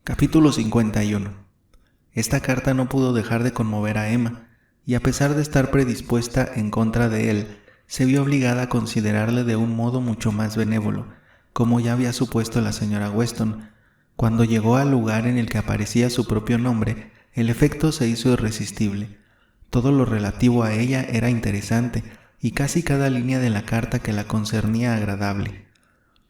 Capítulo 51. Esta carta no pudo dejar de conmover a Emma, y a pesar de estar predispuesta en contra de él, se vio obligada a considerarle de un modo mucho más benévolo, como ya había supuesto la señora Weston. Cuando llegó al lugar en el que aparecía su propio nombre, el efecto se hizo irresistible. Todo lo relativo a ella era interesante, y casi cada línea de la carta que la concernía agradable.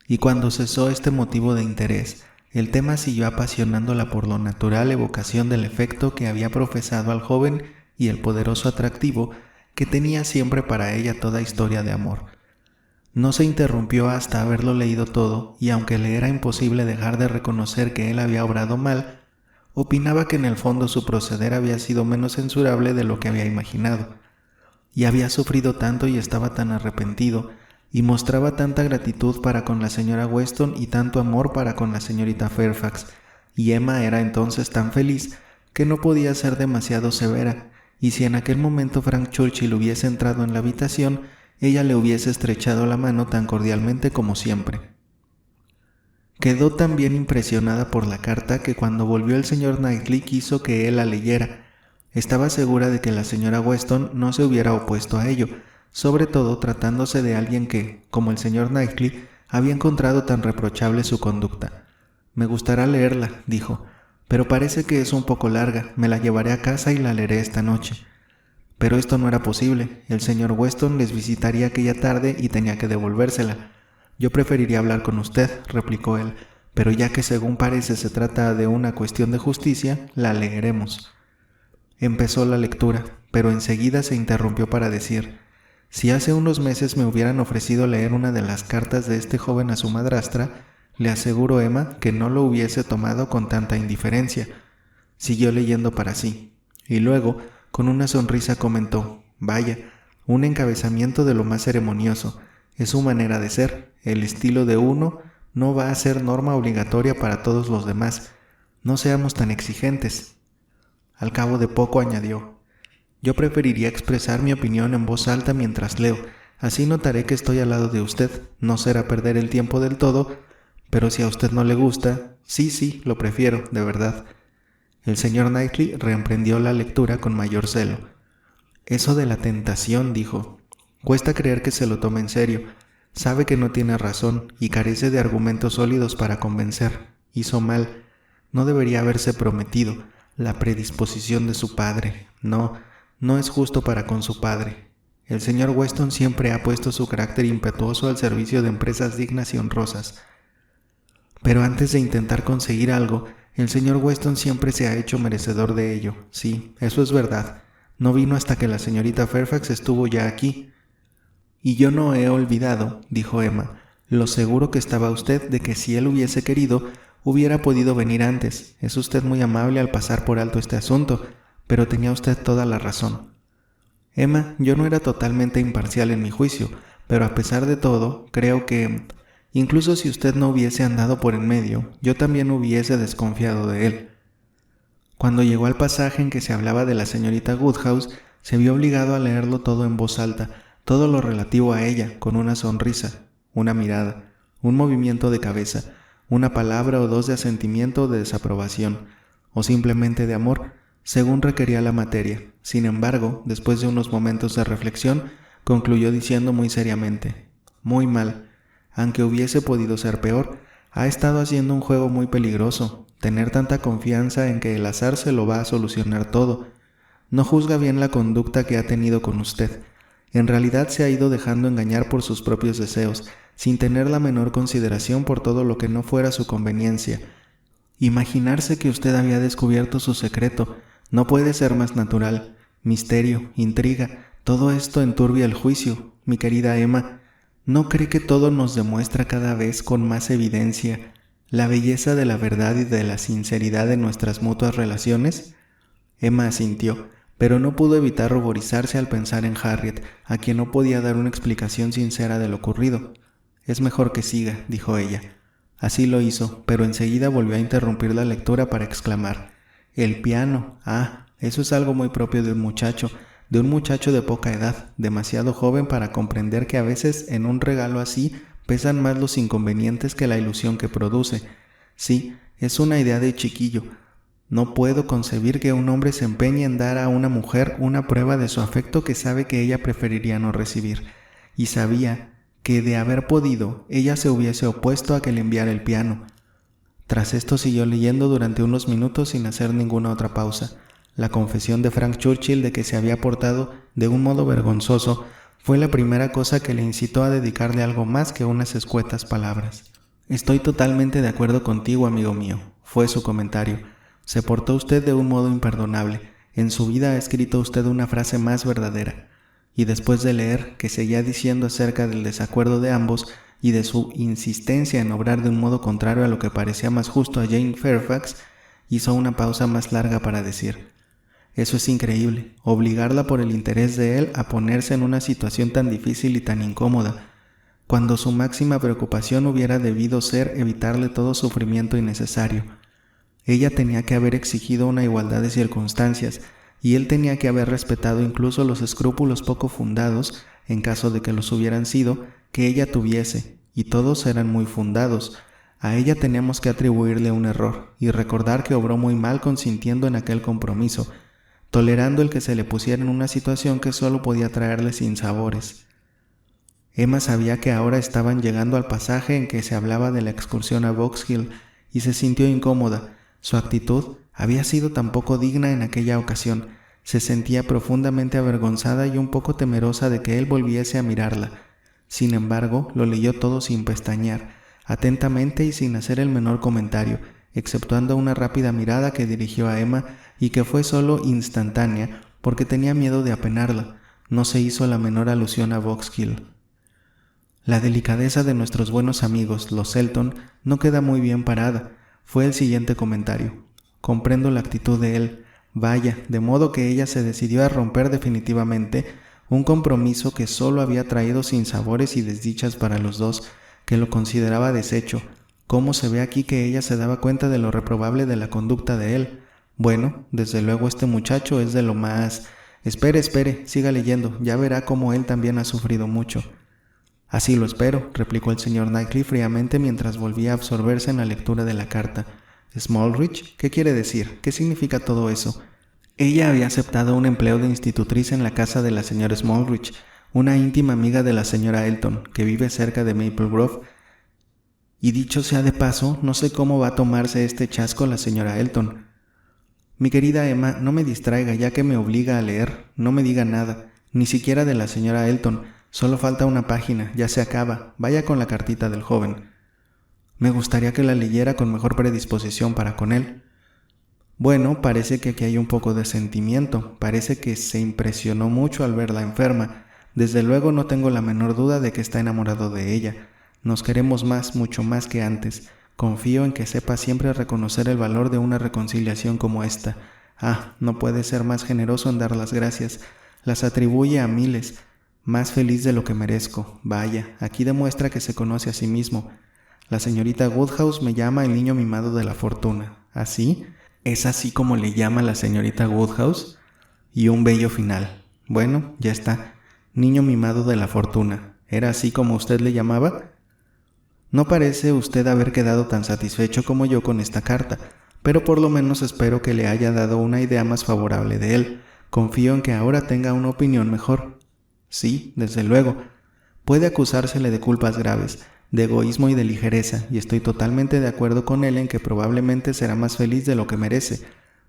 Y cuando cesó este motivo de interés, el tema siguió apasionándola por la natural evocación del efecto que había profesado al joven y el poderoso atractivo que tenía siempre para ella toda historia de amor. No se interrumpió hasta haberlo leído todo, y aunque le era imposible dejar de reconocer que él había obrado mal, opinaba que en el fondo su proceder había sido menos censurable de lo que había imaginado. Y había sufrido tanto y estaba tan arrepentido, y mostraba tanta gratitud para con la señora Weston y tanto amor para con la señorita Fairfax, y Emma era entonces tan feliz que no podía ser demasiado severa, y si en aquel momento Frank Churchill hubiese entrado en la habitación, ella le hubiese estrechado la mano tan cordialmente como siempre. Quedó tan bien impresionada por la carta que cuando volvió el señor Knightley quiso que él la leyera. Estaba segura de que la señora Weston no se hubiera opuesto a ello, sobre todo tratándose de alguien que, como el señor Knightley, había encontrado tan reprochable su conducta. «Me gustará leerla», dijo, «pero parece que es un poco larga. Me la llevaré a casa y la leeré esta noche». Pero esto no era posible. El señor Weston les visitaría aquella tarde y tenía que devolvérsela. «Yo preferiría hablar con usted», replicó él, «pero ya que según parece se trata de una cuestión de justicia, la leeremos». Empezó la lectura, pero enseguida se interrumpió para decir: «Si hace unos meses me hubieran ofrecido leer una de las cartas de este joven a su madrastra, le aseguro, Emma, que no lo hubiese tomado con tanta indiferencia». Siguió leyendo para sí, y luego, con una sonrisa comentó: «Vaya, un encabezamiento de lo más ceremonioso. Es su manera de ser. El estilo de uno no va a ser norma obligatoria para todos los demás. No seamos tan exigentes». Al cabo de poco añadió: «Yo preferiría expresar mi opinión en voz alta mientras leo. Así notaré que estoy al lado de usted. No será perder el tiempo del todo, pero si a usted no le gusta, sí, lo prefiero, de verdad». El señor Knightley reemprendió la lectura con mayor celo. «Eso de la tentación», dijo, «cuesta creer que se lo tome en serio. Sabe que no tiene razón y carece de argumentos sólidos para convencer. Hizo mal. No debería haberse prometido. La predisposición de su padre. No es justo para con su padre. El señor Weston siempre ha puesto su carácter impetuoso al servicio de empresas dignas y honrosas. Pero antes de intentar conseguir algo, el señor Weston siempre se ha hecho merecedor de ello. Sí, eso es verdad. No vino hasta que la señorita Fairfax estuvo ya aquí». «Y yo no he olvidado», dijo Emma, «lo seguro que estaba usted de que si él hubiese querido, hubiera podido venir antes. Es usted muy amable al pasar por alto este asunto, pero tenía usted toda la razón». «Emma, yo no era totalmente imparcial en mi juicio, pero a pesar de todo, creo que, incluso si usted no hubiese andado por en medio, yo también hubiese desconfiado de él». Cuando llegó al pasaje en que se hablaba de la señorita Woodhouse, se vio obligado a leerlo todo en voz alta, todo lo relativo a ella, con una sonrisa, una mirada, un movimiento de cabeza, una palabra o dos de asentimiento o de desaprobación, o simplemente de amor, según requería la materia. Sin embargo, después de unos momentos de reflexión, concluyó diciendo muy seriamente: «Muy mal. Aunque hubiese podido ser peor, ha estado haciendo un juego muy peligroso. Tener tanta confianza en que el azar se lo va a solucionar todo. No juzga bien la conducta que ha tenido con usted. En realidad se ha ido dejando engañar por sus propios deseos, sin tener la menor consideración por todo lo que no fuera su conveniencia. Imaginarse que usted había descubierto su secreto no puede ser más natural. Misterio, intriga, todo esto enturbia el juicio. Mi querida Emma, ¿no cree que todo nos demuestra cada vez con más evidencia la belleza de la verdad y de la sinceridad de nuestras mutuas relaciones?» Emma asintió, pero no pudo evitar ruborizarse al pensar en Harriet, a quien no podía dar una explicación sincera de lo ocurrido. «Es mejor que siga», dijo ella. Así lo hizo, pero enseguida volvió a interrumpir la lectura para exclamar: «El piano, eso es algo muy propio de un muchacho de poca edad, demasiado joven para comprender que a veces en un regalo así pesan más los inconvenientes que la ilusión que produce. Sí, Es una idea de chiquillo. No puedo concebir que un hombre se empeñe en dar a una mujer una prueba de su afecto que sabe que ella preferiría no recibir. Y sabía que, de haber podido, ella se hubiese opuesto a que le enviara el piano. Tras esto siguió leyendo durante unos minutos sin hacer ninguna otra pausa. La confesión de Frank Churchill de que se había portado de un modo vergonzoso fue la primera cosa que le incitó a dedicarle algo más que unas escuetas palabras. «Estoy totalmente de acuerdo contigo, amigo mío», fue su comentario. «Se portó usted de un modo imperdonable. En su vida ha escrito usted una frase más verdadera». Y después de leer que seguía diciendo acerca del desacuerdo de ambos y de su insistencia en obrar de un modo contrario a lo que parecía más justo a Jane Fairfax, hizo una pausa más larga para decir: «Eso es increíble, obligarla por el interés de él a ponerse en una situación tan difícil y tan incómoda, cuando su máxima preocupación hubiera debido ser evitarle todo sufrimiento innecesario. Ella tenía que haber exigido una igualdad de circunstancias, y él tenía que haber respetado incluso los escrúpulos poco fundados, en caso de que los hubieran sido, que ella tuviese, y todos eran muy fundados. A ella teníamos que atribuirle un error, y recordar que obró muy mal consintiendo en aquel compromiso, tolerando el que se le pusiera en una situación que solo podía traerle sinsabores». Emma sabía que ahora estaban llegando al pasaje en que se hablaba de la excursión a Box Hill, y se sintió incómoda. Su actitud había sido tan poco digna en aquella ocasión. Se sentía profundamente avergonzada y un poco temerosa de que él volviese a mirarla. Sin embargo, lo leyó todo sin pestañear, atentamente y sin hacer el menor comentario, exceptuando una rápida mirada que dirigió a Emma y que fue solo instantánea, porque tenía miedo de apenarla. No se hizo la menor alusión a Box Hill. «La delicadeza de nuestros buenos amigos, los Elton, no queda muy bien parada», fue el siguiente comentario. «Comprendo la actitud de él. Vaya, de modo que ella se decidió a romper definitivamente un compromiso que solo había traído sinsabores y desdichas para los dos, que lo consideraba deshecho. ¿Cómo se ve aquí que ella se daba cuenta de lo reprobable de la conducta de él? Bueno, desde luego este muchacho es de lo más... Espere, siga leyendo, ya verá cómo él también ha sufrido mucho». «Así lo espero», replicó el señor Knightley fríamente mientras volvía a absorberse en la lectura de la carta. «¿Smallridge? ¿Qué quiere decir? ¿Qué significa todo eso?» Ella había aceptado un empleo de institutriz en la casa de la señora Smallridge, una íntima amiga de la señora Elton, que vive cerca de Maple Grove. Y dicho sea de paso, no sé cómo va a tomarse este chasco la señora Elton. «Mi querida Emma, no me distraiga ya que me obliga a leer. No me diga nada, ni siquiera de la señora Elton. Solo falta una página, ya se acaba. Vaya con la cartita del joven». «Me gustaría que la leyera con mejor predisposición para con él». «Bueno, parece que aquí hay un poco de sentimiento. Parece que se impresionó mucho al verla enferma. Desde luego no tengo la menor duda de que está enamorado de ella. Nos queremos más, mucho más que antes. Confío en que sepa siempre reconocer el valor de una reconciliación como esta. Ah, no puede ser más generoso en dar las gracias. Las atribuye a miles. Más feliz de lo que merezco. Vaya, aquí demuestra que se conoce a sí mismo. La señorita Woodhouse me llama el niño mimado de la fortuna. ¿Así? ¿Es así como le llama la señorita Woodhouse?» Y un bello final. «Bueno, ya está. Niño mimado de la fortuna. ¿Era así como usted le llamaba?» «No parece usted haber quedado tan satisfecho como yo con esta carta, pero por lo menos espero que le haya dado una idea más favorable de él. Confío en que ahora tenga una opinión mejor». «Sí, desde luego. Puede acusársele de culpas graves, de egoísmo y de ligereza, y estoy totalmente de acuerdo con él en que probablemente será más feliz de lo que merece.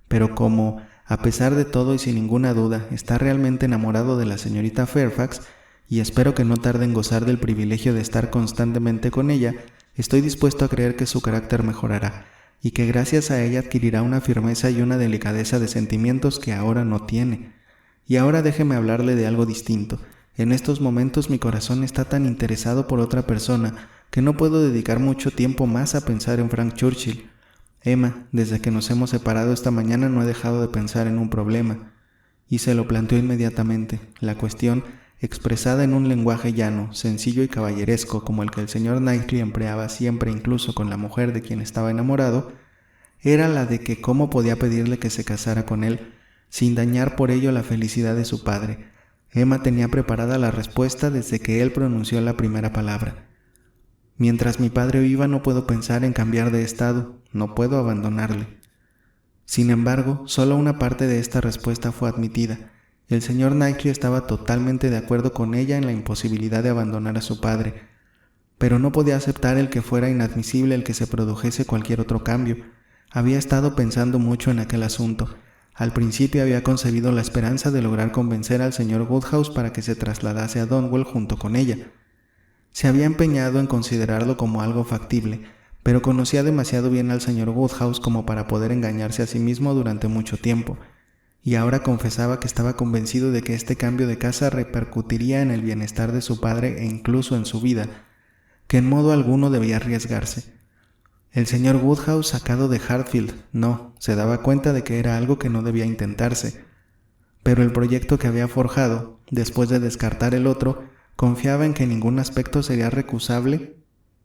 Pero como, a pesar de todo y sin ninguna duda, está realmente enamorado de la señorita Fairfax, y espero que no tarde en gozar del privilegio de estar constantemente con ella, estoy dispuesto a creer que su carácter mejorará, y que gracias a ella adquirirá una firmeza y una delicadeza de sentimientos que ahora no tiene. Y ahora déjeme hablarle de algo distinto. En estos momentos mi corazón está tan interesado por otra persona que no puedo dedicar mucho tiempo más a pensar en Frank Churchill. Emma, desde que nos hemos separado esta mañana no he dejado de pensar en un problema». Y se lo planteó inmediatamente. La cuestión, expresada en un lenguaje llano, sencillo y caballeresco como el que el señor Knightley empleaba siempre incluso con la mujer de quien estaba enamorado, era la de que cómo podía pedirle que se casara con él, sin dañar por ello la felicidad de su padre. Emma tenía preparada la respuesta desde que él pronunció la primera palabra. Mientras mi padre viva no puedo pensar en cambiar de estado, no puedo abandonarle. Sin embargo, solo una parte de esta respuesta fue admitida. El señor Knightley estaba totalmente de acuerdo con ella en la imposibilidad de abandonar a su padre, pero no podía aceptar el que fuera inadmisible el que se produjese cualquier otro cambio. Había estado pensando mucho en aquel asunto. Al principio había concebido la esperanza de lograr convencer al señor Woodhouse para que se trasladase a Donwell junto con ella. Se había empeñado en considerarlo como algo factible, pero conocía demasiado bien al señor Woodhouse como para poder engañarse a sí mismo durante mucho tiempo, y ahora confesaba que estaba convencido de que este cambio de casa repercutiría en el bienestar de su padre e incluso en su vida, que en modo alguno debía arriesgarse. El señor Woodhouse, sacado de Hartfield, se daba cuenta de que era algo que no debía intentarse, pero el proyecto que había forjado, después de descartar el otro, confiaba en que ningún aspecto sería recusable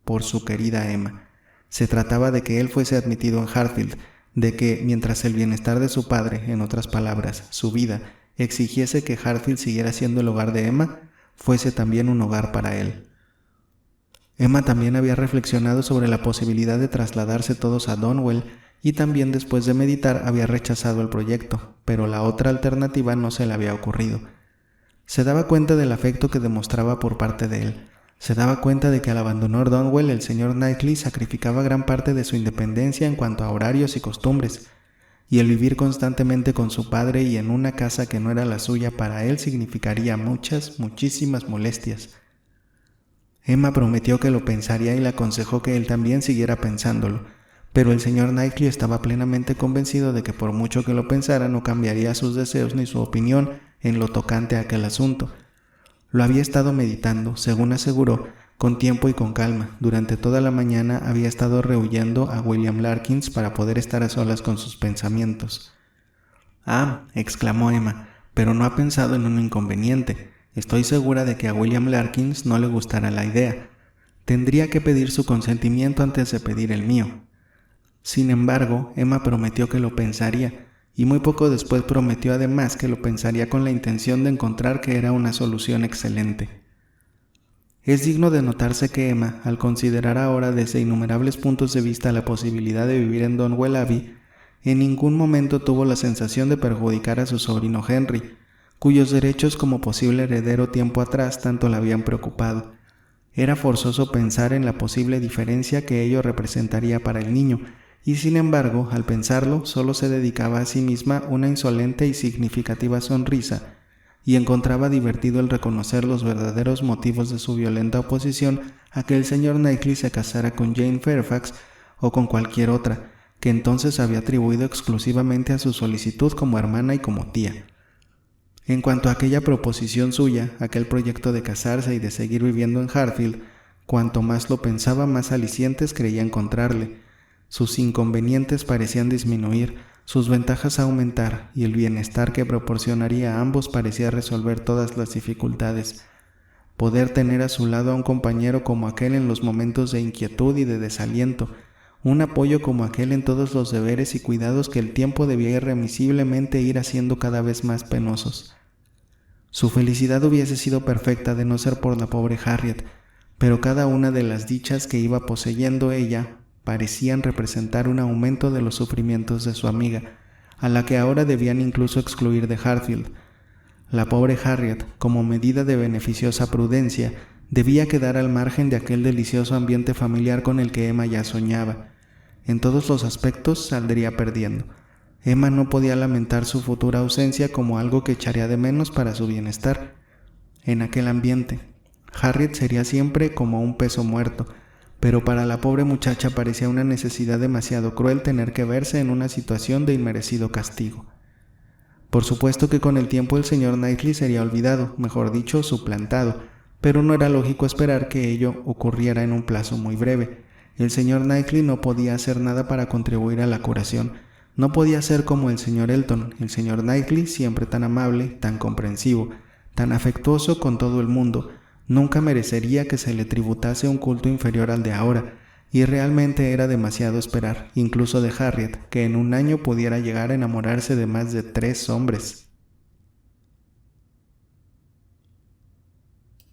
por su querida Emma. Se trataba de que él fuese admitido en Hartfield, de que, mientras el bienestar de su padre, en otras palabras, su vida, exigiese que Hartfield siguiera siendo el hogar de Emma, fuese también un hogar para él. Emma también había reflexionado sobre la posibilidad de trasladarse todos a Donwell y también después de meditar había rechazado el proyecto, pero la otra alternativa no se le había ocurrido. Se daba cuenta del afecto que demostraba por parte de él. Se daba cuenta de que al abandonar Donwell el señor Knightley sacrificaba gran parte de su independencia en cuanto a horarios y costumbres, y el vivir constantemente con su padre y en una casa que no era la suya para él significaría muchísimas molestias. Emma prometió que lo pensaría y le aconsejó que él también siguiera pensándolo, pero el señor Knightley estaba plenamente convencido de que por mucho que lo pensara no cambiaría sus deseos ni su opinión en lo tocante a aquel asunto. Lo había estado meditando, según aseguró, con tiempo y con calma. Durante toda la mañana había estado rehuyendo a William Larkins para poder estar a solas con sus pensamientos. «Ah», exclamó Emma, «pero no ha pensado en un inconveniente. Estoy segura de que a William Larkins no le gustará la idea. Tendría que pedir su consentimiento antes de pedir el mío». Sin embargo, Emma prometió que lo pensaría, y muy poco después prometió además que lo pensaría con la intención de encontrar que era una solución excelente. Es digno de notarse que Emma, al considerar ahora desde innumerables puntos de vista la posibilidad de vivir en Donwell Abbey, en ningún momento tuvo la sensación de perjudicar a su sobrino Henry, cuyos derechos como posible heredero tiempo atrás tanto la habían preocupado. Era forzoso pensar en la posible diferencia que ello representaría para el niño, y sin embargo, al pensarlo, solo se dedicaba a sí misma una insolente y significativa sonrisa, y encontraba divertido el reconocer los verdaderos motivos de su violenta oposición a que el señor Knightley se casara con Jane Fairfax o con cualquier otra, que entonces había atribuido exclusivamente a su solicitud como hermana y como tía. En cuanto a aquella proposición suya, aquel proyecto de casarse y de seguir viviendo en Hartfield, cuanto más lo pensaba, más alicientes creía encontrarle. Sus inconvenientes parecían disminuir, sus ventajas aumentar, y el bienestar que proporcionaría a ambos parecía resolver todas las dificultades. Poder tener a su lado a un compañero como aquel en los momentos de inquietud y de desaliento, un apoyo como aquel en todos los deberes y cuidados que el tiempo debía irremisiblemente ir haciendo cada vez más penosos. Su felicidad hubiese sido perfecta de no ser por la pobre Harriet, pero cada una de las dichas que iba poseyendo ella parecían representar un aumento de los sufrimientos de su amiga, a la que ahora debían incluso excluir de Hartfield. La pobre Harriet, como medida de beneficiosa prudencia, debía quedar al margen de aquel delicioso ambiente familiar con el que Emma ya soñaba. En todos los aspectos saldría perdiendo. Emma no podía lamentar su futura ausencia como algo que echaría de menos para su bienestar. En aquel ambiente, Harriet sería siempre como un peso muerto, pero para la pobre muchacha parecía una necesidad demasiado cruel tener que verse en una situación de inmerecido castigo. Por supuesto que con el tiempo el señor Knightley sería olvidado, mejor dicho, suplantado, pero no era lógico esperar que ello ocurriera en un plazo muy breve. El señor Knightley no podía hacer nada para contribuir a la curación. No podía ser como el señor Elton. El señor Knightley, siempre tan amable, tan comprensivo, tan afectuoso con todo el mundo, nunca merecería que se le tributase un culto inferior al de ahora, y realmente era demasiado esperar, incluso de Harriet, que en un año pudiera llegar a enamorarse de más de 3 hombres.